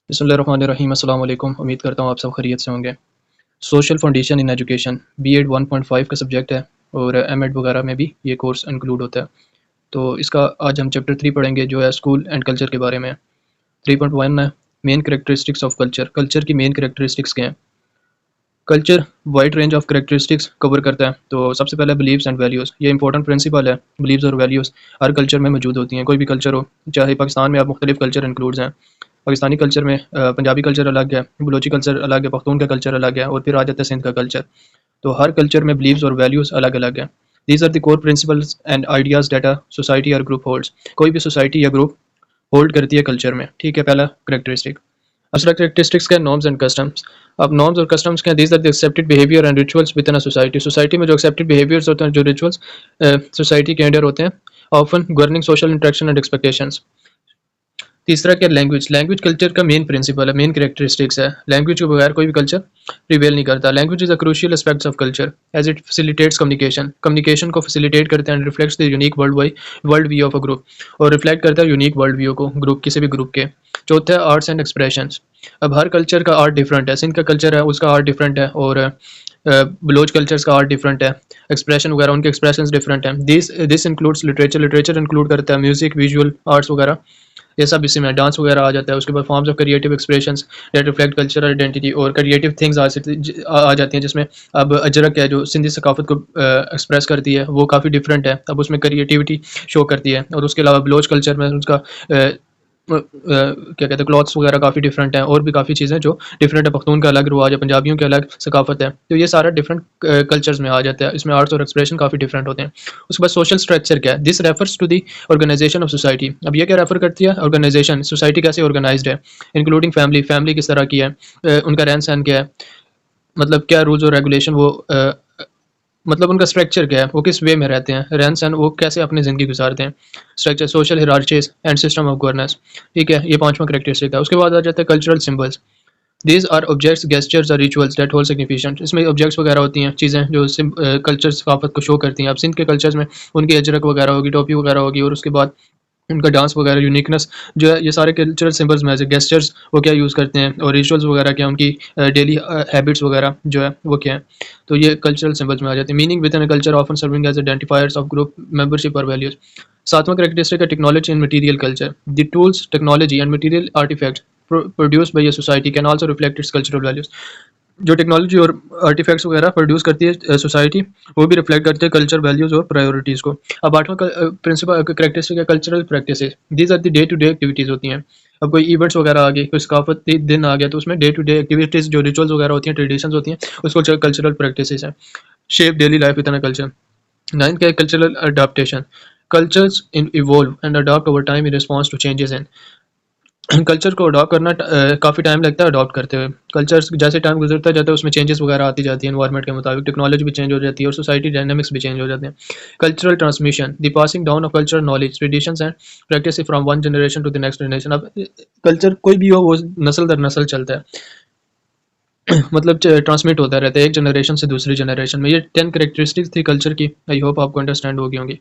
बिस्मिल्लाहिर्रहमानिर्रहीम। अस्सलाम वालेकुम। उम्मीद करता हूँ आप सब खैरियत से होंगे। Social foundation in education BEd 1.5 का सब्जेक्ट है और एमएड वगैरह में भी ये कोर्स इंक्लूड होता है। तो इसका आज हम चैप्टर 3 पढ़ेंगे जो है स्कूल एंड कल्चर के बारे में। 3.1 है main characteristics of culture. Culture की मेन कैरेक्टरिस्टिक्स क्या हैं? Culture wide range of characteristics cover करता है। तो सबसे पहले बिलीव्स एंड वैल्यूज़, ये इंपॉर्टेंट प्रिंसिपल है। बिलीव्स और वैल्यूज़ हर कल्चर में मौजूद होती हैं, कोई भी कल्चर हो। चाहे पाकिस्तान में आप मुख्तलिफ कल्चर इंक्लूड्स हैं। पाकिस्तानी कल्चर में पंजाबी कल्चर अलग है, बलोची कल्चर अलग है, पख्तून का कल्चर अलग है और फिर आ जाता है सिंध का कल्चर। तो हर कल्चर में बिलीव्स और वैल्यूज़ अलग अलग हैं। These are the core principles and ideas that a society और ग्रुप होल्ड्स। कोई भी सोसाइटी या ग्रुप होल्ड करती है कल्चर में। ठीक है, पहला करेक्टरिस्टिक। दूसरा करेक्टरिस्टिक्स का नॉर्म्स एंड कस्टम्स। अब नॉर्म्स और कस्टम्स क्या, these are the accepted behaviour and rituals within a society. Society में जो एक्सेप्टेड बिहेवियर्स होते हैं, जो रिचुअल्स सोसाइटी के अंडर होते हैं, often governing social interaction and expectations. तीसरा क्या, लैंग्वेज। लैंग्वेज कल्चर का मेन प्रिंसिपल है, मेन कैरेक्टरिस्टिक्स है। लैंग्वेज के बगैर कोई भी कल्चर प्रिवेल नहीं करता। Language is a crucial aspects of culture as it facilitates communication. Communication को फैसिलिटेट करता है and reflects the unique world view of a group, और रिफ्लेक्ट करता है यूनिक वर्ल्ड व्यू को ग्रुप, किसी भी ग्रुप के। चौथा है आर्ट्स एंड एक्सप्रेशंस। अब हर कल्चर का आर्ट डिफरेंट है। सिंध का कल्चर है, उसका आर्ट डिफरेंट है, और बलोच कल्चर्स का आर्ट डिफरेंट है। एक्सप्रेशन वगैरह, उनके एक्सप्रेशंस डिफरेंट हैं। This includes literature. Literature include करता है म्यूजिक, विजुअल आर्ट्स वगैरह, ये सब इसी में। डांस वगैरह आ जाता है। उसके बाद forms of creative expressions that reflect cultural identity, और क्रिएटिव थिंग्स आ जाती हैं जिसमें अब अजरक है जो सिंधी सकाफत को एक्सप्रेस करती है, वो काफ़ी डिफरेंट है। अब उसमें क्रिएटिविटी शो करती है। और उसके अलावा बलोच कल्चर में उसका क्या कहते हैं, क्लॉथ्स वगैरह काफ़ी डिफरेंट हैं, और भी काफ़ी चीज़ें जो डिफरेंट है। पख्तून का अलग रिवाज है, पंजाबियों की अलग सकाफत है। तो ये सारा डिफरेंट कल्चर्स में आ जाता है। इसमें आर्ट्स और एक्सप्रेशन काफ़ी डिफरेंट होते हैं। उसके बाद सोशल स्ट्रक्चर क्या है, this refers to the organisation of society. अब ये क्या रेफर करती है, ऑर्गेनाइजेशन, सोसाइटी कैसे ऑर्गेनाइज्ड है, इंक्लूडिंग फैमिली। फैमिली किस तरह की है, उनका रहन सहन क्या है, मतलब क्या रूल्स और रेगुलेशन वो मतलब उनका स्ट्रक्चर क्या है, वो किस वे में रहते हैं, रहन सहन वो कैसे अपनी ज़िंदगी गुजारते हैं। Structure, social hierarchies and system of governance. ठीक है, ये पांचवा करेक्टरिस्टिक है। उसके बाद आ जाता है cultural symbols. These are objects, gestures और रिचुअल्स दैट होल्ड सिग्निफिकेशन। इसमें ऑब्जेक्ट्स वगैरह होती हैं, चीज़ें जो कल्चर सकाफत को शो करती हैं। अब सिंध के कल्चर्स में उनकी अजरक वगैरह होगी, टोपी वगैरह होगी, और उसके बाद उनका डांस वगैरह, यूनिकनेस जो है, ये सारे कल्चरल सिंबल्स में से। गेस्चर्स वो क्या यूज़ करते हैं, और रिचुअल्स वगैरह क्या, उनकी डेली हैबिट्स वगैरह जो है वो क्या है। तो ये कल्चरल सिंबल्स में आ जाते हैं। Meaning within culture often serving as identifiers of group membership और वैल्यूज। सातवां करेक्टरिस्टिक है technology and material culture. The tools, technology and material artifacts produced by a society can also reflect its cultural values. जो technology और artifacts वगैरह produce करती है society, वो भी रिफ्लेक्ट करते हैं कल्चर वैल्यूज़ और प्रायोरिटीज़ को। अब आठवां प्रिंसिपल करेक्टरिस्टिक है cultural practices. These are the day to day activities होती हैं। अब कोई इवेंट्स वगैरह आ गए, कोई सकाफती दिन आ गया, तो उसमें डे टू डे एक्टिविटीज़ जो रिचुअल्स वगैरह होती हैं, ट्रेडिशंस होती हैं, उसको कल्चरल प्रैक्टिसेस हैं। Shape daily life within a culture. Ninth क्या है, cultural adaptation. Cultures evolve and adopt over time in response to changes in. Culture को अडॉप्ट करना काफ़ी टाइम लगता है अडॉप्ट करते हुए। कल्चर्स जैसे टाइम गुजरता जाता है उसमें चेंजेस वगैरह आती जाती है, एनवायरनमेंट के मुताबिक टेक्नोलॉजी भी चेंज हो जाती है और सोसाइटी डायनामिक्स भी चेंज हो जाते हैं। Cultural transmission, the passing down of cultural knowledge, traditions and practice from one generation to the next generation. अब कल्चर कोई भी हो, वो नस्ल दर नस्ल चलता है, मतलब ट्रांसमिट होता रहता है एक जनरेशन से दूसरी जनरेशन में। ये 10 करेक्टरिस्टिक्स थी कल्चर की। आई होप आपको अंडरस्टैंड हो गई होंगी।